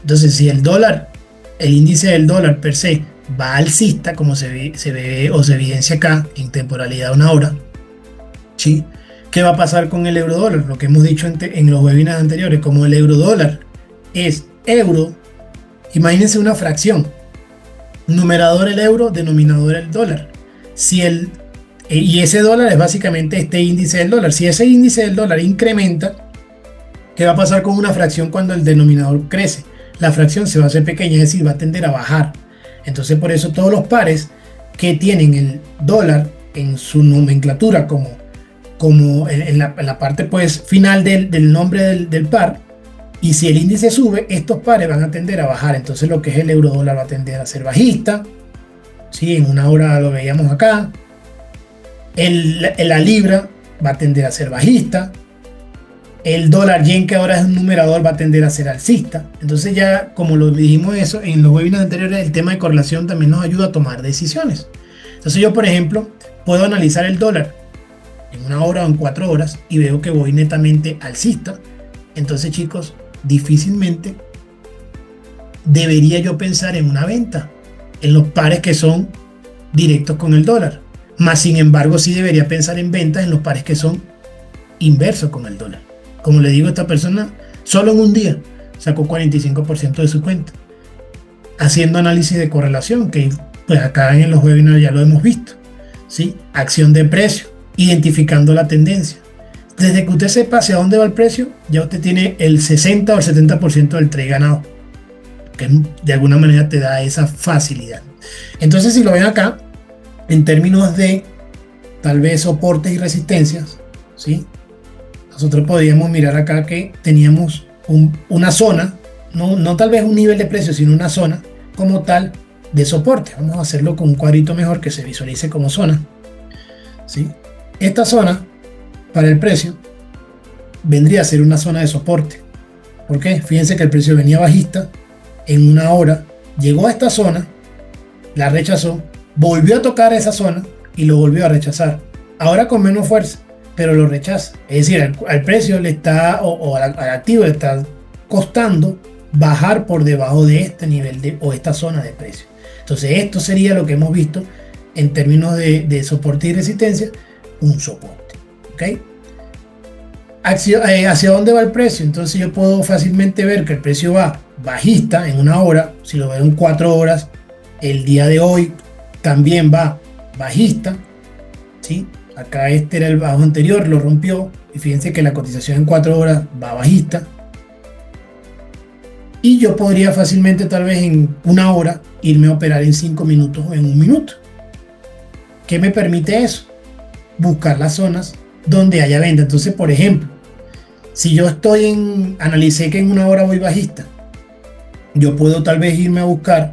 Entonces, si el dólar, el índice del dólar per se va alcista, como se ve o se evidencia acá en temporalidad de 1 hora, ¿sí? ¿Qué va a pasar con el euro dólar? Lo que hemos dicho en los webinars anteriores, como el euro dólar es euro, imagínense una fracción, numerador el euro, denominador el dólar. Y ese dólar es básicamente este índice del dólar. Si ese índice del dólar incrementa, ¿qué va a pasar con una fracción cuando el denominador crece? La fracción se va a hacer pequeña, es decir, va a tender a bajar. Entonces, por eso todos los pares que tienen el dólar en su nomenclatura como en la parte pues final del nombre del par, y si el índice sube, estos pares van a tender a bajar. Entonces lo que es el euro dólar va a tender a ser bajista, ¿sí? En 1 hora lo veíamos acá. La libra va a tender a ser bajista. El dólar yen, que ahora es un numerador, va a tender a ser alcista. Entonces ya, como lo dijimos eso en los webinars anteriores, el tema de correlación también nos ayuda a tomar decisiones. Entonces yo, por ejemplo, puedo analizar el dólar en 1 hora o en 4 horas y veo que voy netamente alcista. Entonces, chicos, difícilmente debería yo pensar en una venta en los pares que son directos con el dólar. Más sin embargo, sí debería pensar en ventas en los pares que son inversos con el dólar. Como le digo, esta persona solo en un día sacó 45% de su cuenta, haciendo análisis de correlación, que pues acá en los webinars ya lo hemos visto, ¿sí? Acción de precio, identificando la tendencia. Desde que usted sepa hacia dónde va el precio, ya usted tiene el 60 o el 70% del trade ganado, que de alguna manera te da esa facilidad. Entonces, si lo ven acá, en términos de tal vez soportes y resistencias, ¿sí? Nosotros podríamos mirar acá que teníamos una zona, no tal vez un nivel de precio, sino una zona como tal, de soporte. Vamos a hacerlo con un cuadrito mejor que se visualice como zona, ¿sí? Esta zona para el precio vendría a ser una zona de soporte. ¿Por qué? Fíjense que el precio venía bajista, en una hora llegó a esta zona, la rechazó, volvió a tocar esa zona y lo volvió a rechazar. Ahora con menos fuerza, pero lo rechaza. Es decir, al precio le está, al activo le está costando bajar por debajo de este nivel o esta zona de precio. Entonces esto sería lo que hemos visto en términos de soporte y resistencia, un soporte. ¿Ok? ¿Hacia dónde va el precio? Entonces yo puedo fácilmente ver que el precio va bajista en una hora. Si lo veo en 4 horas, el día de hoy también va bajista, ¿sí? Acá este era el bajo anterior, lo rompió. Y fíjense que la cotización en 4 horas va bajista. Y yo podría fácilmente, tal vez en una hora, irme a operar en 5 minutos o en 1 minuto. ¿Qué me permite eso? Buscar las zonas donde haya venta. Entonces, por ejemplo, si yo analicé que en una hora voy bajista, yo puedo tal vez irme a buscar,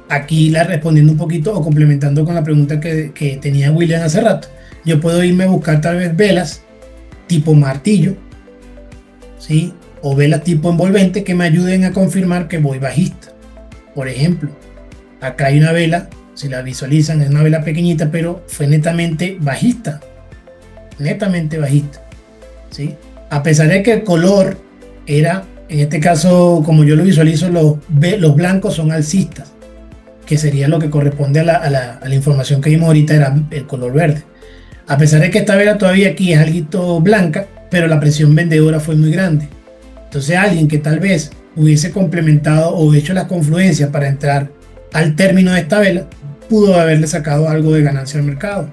aquí respondiendo un poquito o complementando con la pregunta que tenía William hace rato, yo puedo irme a buscar tal vez velas tipo martillo, ¿sí? O velas tipo envolvente que me ayuden a confirmar que voy bajista. Por ejemplo, acá hay una vela, si la visualizan, es una vela pequeñita, pero fue netamente bajista, ¿sí? A pesar de que el color era, en este caso, como yo lo visualizo, los blancos son alcistas, que sería lo que corresponde a la información que vimos ahorita, era el color verde. A pesar de que esta vela todavía aquí es algo blanca, pero la presión vendedora fue muy grande. Entonces alguien que tal vez hubiese complementado o hecho las confluencias para entrar al término de esta vela, pudo haberle sacado algo de ganancia al mercado,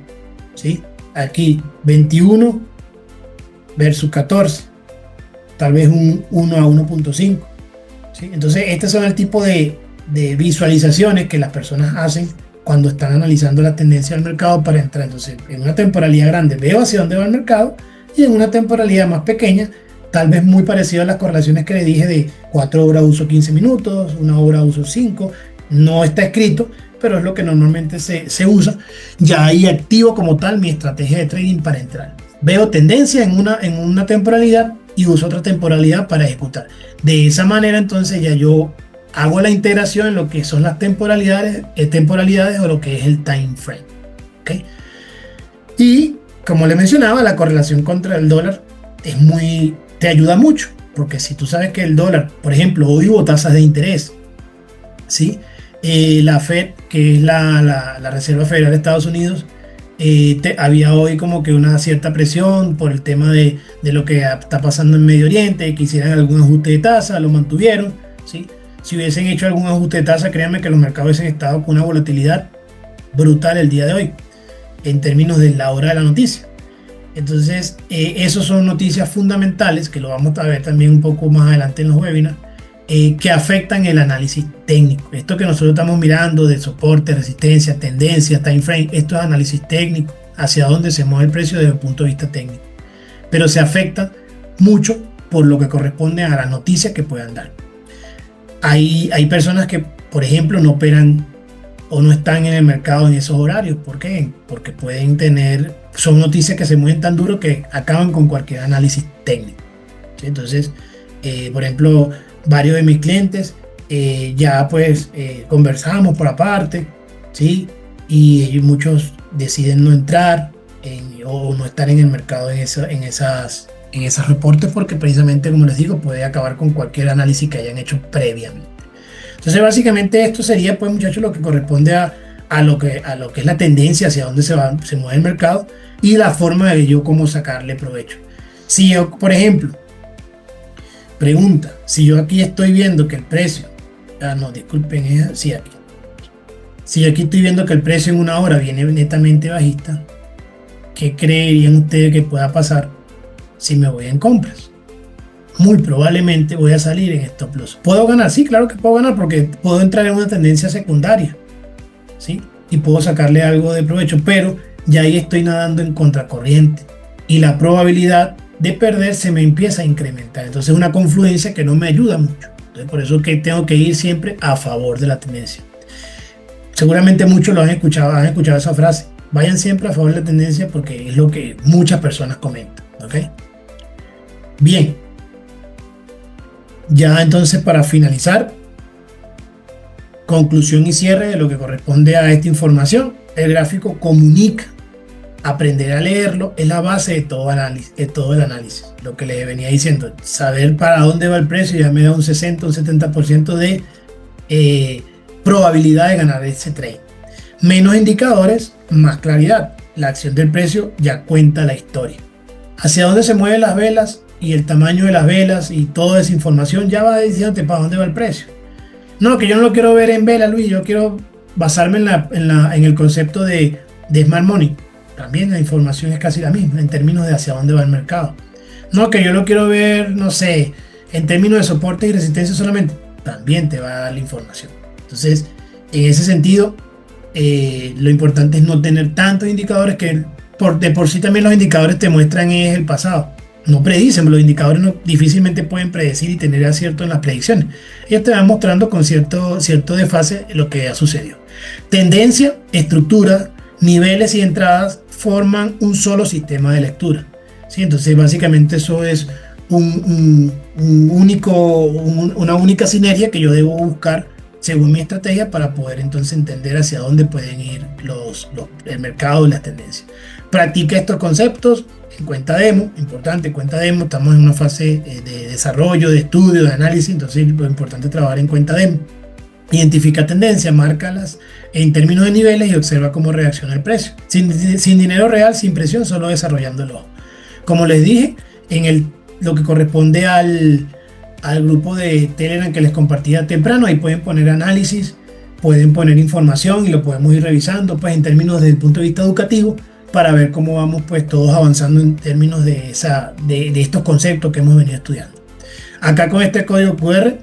¿sí? Aquí 21 versus 14, tal vez un 1 a 1.5, ¿sí? Entonces estos son el tipo de visualizaciones que las personas hacen cuando están analizando la tendencia del mercado para entrar. Entonces, en una temporalidad grande veo hacia dónde va el mercado, y en una temporalidad más pequeña, tal vez muy parecido a las correlaciones que les dije de 4 horas uso 15 minutos, 1 hora uso 5, no está escrito, pero es lo que normalmente se usa. Ya ahí activo como tal mi estrategia de trading para entrar. Veo tendencia en una temporalidad y uso otra temporalidad para ejecutar. De esa manera entonces ya yo hago la integración en lo que son las temporalidades o lo que es el time frame. ¿Okay? Y como le mencionaba, la correlación contra el dólar te ayuda mucho, porque si tú sabes que el dólar, por ejemplo, hoy hubo tasas de interés, ¿sí? La Fed, que es la Reserva Federal de Estados Unidos, había hoy como que una cierta presión por el tema de lo que está pasando en Medio Oriente, que hicieran algún ajuste de tasa, lo mantuvieron, ¿sí? Si hubiesen hecho algún ajuste de tasa, créanme que los mercados hubiesen estado con una volatilidad brutal el día de hoy, en términos de la hora de la noticia. Entonces, esos son noticias fundamentales, que lo vamos a ver también un poco más adelante en los webinars, que afectan el análisis técnico. Esto que nosotros estamos mirando de soporte, resistencia, tendencia, time frame, esto es análisis técnico, hacia dónde se mueve el precio desde el punto de vista técnico. Pero se afecta mucho por lo que corresponde a las noticias que puedan dar. Hay personas que, por ejemplo, no operan o no están en el mercado en esos horarios. ¿Por qué? Porque son noticias que se mueven tan duro que acaban con cualquier análisis técnico, ¿sí? Entonces, por ejemplo, varios de mis clientes ya pues conversamos por aparte, ¿sí? Y muchos deciden no entrar o no estar en el mercado en esos reportes, porque precisamente, como les digo, puede acabar con cualquier análisis que hayan hecho previamente. Entonces, básicamente esto sería, pues, muchachos, lo que corresponde a lo que es la tendencia, hacia dónde se mueve el mercado, y la forma de yo cómo sacarle provecho. Si yo, por ejemplo, pregunta, si yo aquí estoy viendo que el precio, sí, aquí. Si yo aquí estoy viendo que el precio en una hora viene netamente bajista, ¿qué creerían ustedes que pueda pasar si me voy en compras? Muy probablemente voy a salir en stop loss. ¿Puedo ganar? Sí, claro que puedo ganar, porque puedo entrar en una tendencia secundaria, ¿sí? Y puedo sacarle algo de provecho, pero ya ahí estoy nadando en contracorriente y la probabilidad de perder se me empieza a incrementar. Entonces es una confluencia que no me ayuda mucho. Entonces, por eso que tengo que ir siempre a favor de la tendencia. Seguramente muchos lo han escuchado esa frase. Vayan siempre a favor de la tendencia porque es lo que muchas personas comentan. ¿Ok? Bien. Ya entonces para finalizar, conclusión y cierre de lo que corresponde a esta información. El gráfico comunica. Aprender a leerlo es la base de todo el análisis. Lo que le venía diciendo, saber para dónde va el precio ya me da un 60, un 70% de probabilidad de ganar ese trade. Menos indicadores, más claridad. La acción del precio ya cuenta la historia. Hacia dónde se mueven las velas y el tamaño de las velas y toda esa información ya va diciéndote para dónde va el precio. No, que yo no lo quiero ver en vela, Luis, yo quiero basarme en el concepto de Smart Money. También la información es casi la misma en términos de hacia dónde va el mercado. No, que yo lo quiero ver, no sé, en términos de soporte y resistencia solamente. También te va a dar la información. Entonces, en ese sentido, lo importante es no tener tantos indicadores que de por sí también los indicadores te muestran es el pasado. No predicen, los indicadores difícilmente pueden predecir y tener acierto en las predicciones. Ellos te van mostrando con cierto desfase lo que ha sucedido. Tendencia, estructura, niveles y entradas forman un solo sistema de lectura. ¿Sí? Entonces básicamente eso es una única sinergia que yo debo buscar según mi estrategia para poder entonces entender hacia dónde pueden ir el mercado y las tendencias. Practica estos conceptos en cuenta demo, importante, cuenta demo, estamos en una fase de desarrollo, de estudio, de análisis, entonces lo importante es trabajar en cuenta demo. Identifica tendencias, márcalas en términos de niveles y observa cómo reacciona el precio. Sin dinero real, sin presión, solo desarrollándolo. Como les dije, lo que corresponde al grupo de Telegram que les compartía temprano, ahí pueden poner análisis, pueden poner información y lo podemos ir revisando pues en términos desde el punto de vista educativo para ver cómo vamos pues todos avanzando en términos de estos conceptos que hemos venido estudiando. Acá con este código QR,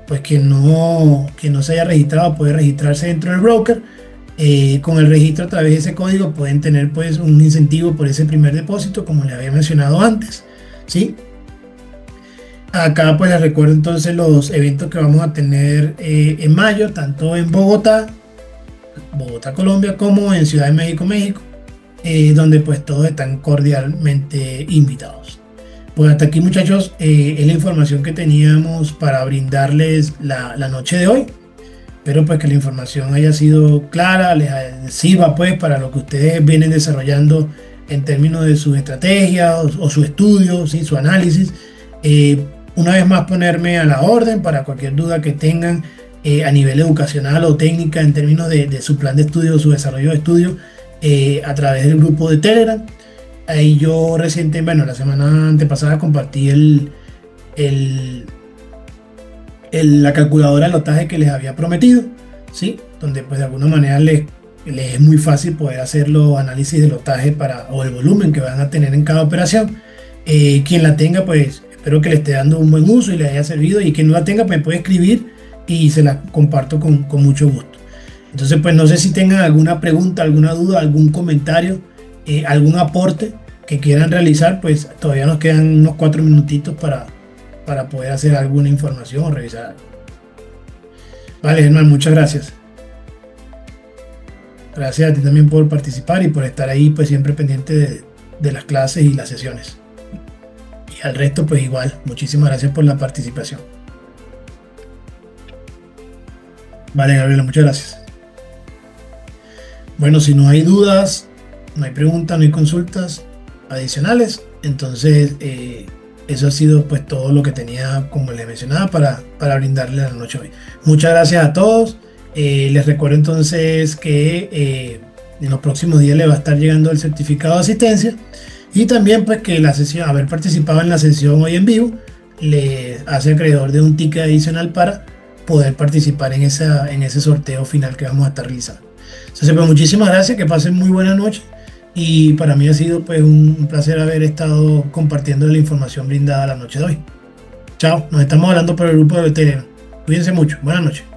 pues que no se haya registrado puede registrarse dentro del broker. Con el registro a través de ese código pueden tener pues un incentivo por ese primer depósito, como les había mencionado antes, ¿sí? Acá pues les recuerdo entonces los eventos que vamos a tener en mayo, tanto en Bogotá, Colombia, como en Ciudad de México, México, donde pues todos están cordialmente invitados. Pues hasta aquí, muchachos, es la información que teníamos para brindarles la noche de hoy. Espero pues que la información haya sido clara, les sirva pues para lo que ustedes vienen desarrollando en términos de sus estrategias o su estudio, ¿sí? Su análisis. Una vez más ponerme a la orden para cualquier duda que tengan a nivel educacional o técnica en términos de su plan de estudio, su desarrollo de estudio a través del grupo de Telegram. Ahí yo la semana antepasada compartí la calculadora de lotaje que les había prometido, ¿sí? Donde pues de alguna manera les es muy fácil poder hacer los análisis de lotaje o el volumen que van a tener en cada operación. Quien la tenga pues espero que le esté dando un buen uso y le haya servido, y quien no la tenga pues me puede escribir y se la comparto con mucho gusto. Entonces pues no sé si tengan alguna pregunta, alguna duda, algún comentario, algún aporte que quieran realizar, pues todavía nos quedan unos 4 minutitos para poder hacer alguna información o revisar algo. Vale, Germán, muchas gracias. Gracias a ti también por participar y por estar ahí pues siempre pendiente de las clases y las sesiones. Y al resto pues igual, muchísimas gracias por la participación. Vale, Gabriela, muchas gracias. Bueno, si no hay dudas, no hay preguntas, no hay consultas adicionales, entonces eso ha sido pues todo lo que tenía, como les mencionaba, para brindarles la noche hoy. Muchas gracias a todos. Les recuerdo entonces que en los próximos días les va a estar llegando el certificado de asistencia, y también pues que la sesión, haber participado en la sesión hoy en vivo, le hace acreedor de un ticket adicional para poder participar en ese sorteo final que vamos a estar realizando. Entonces pues muchísimas gracias, que pasen muy buena noche, y para mí ha sido pues un placer haber estado compartiendo la información brindada la noche de hoy. Chao, nos estamos hablando por el grupo de Telegram. Cuídense mucho, buenas noches.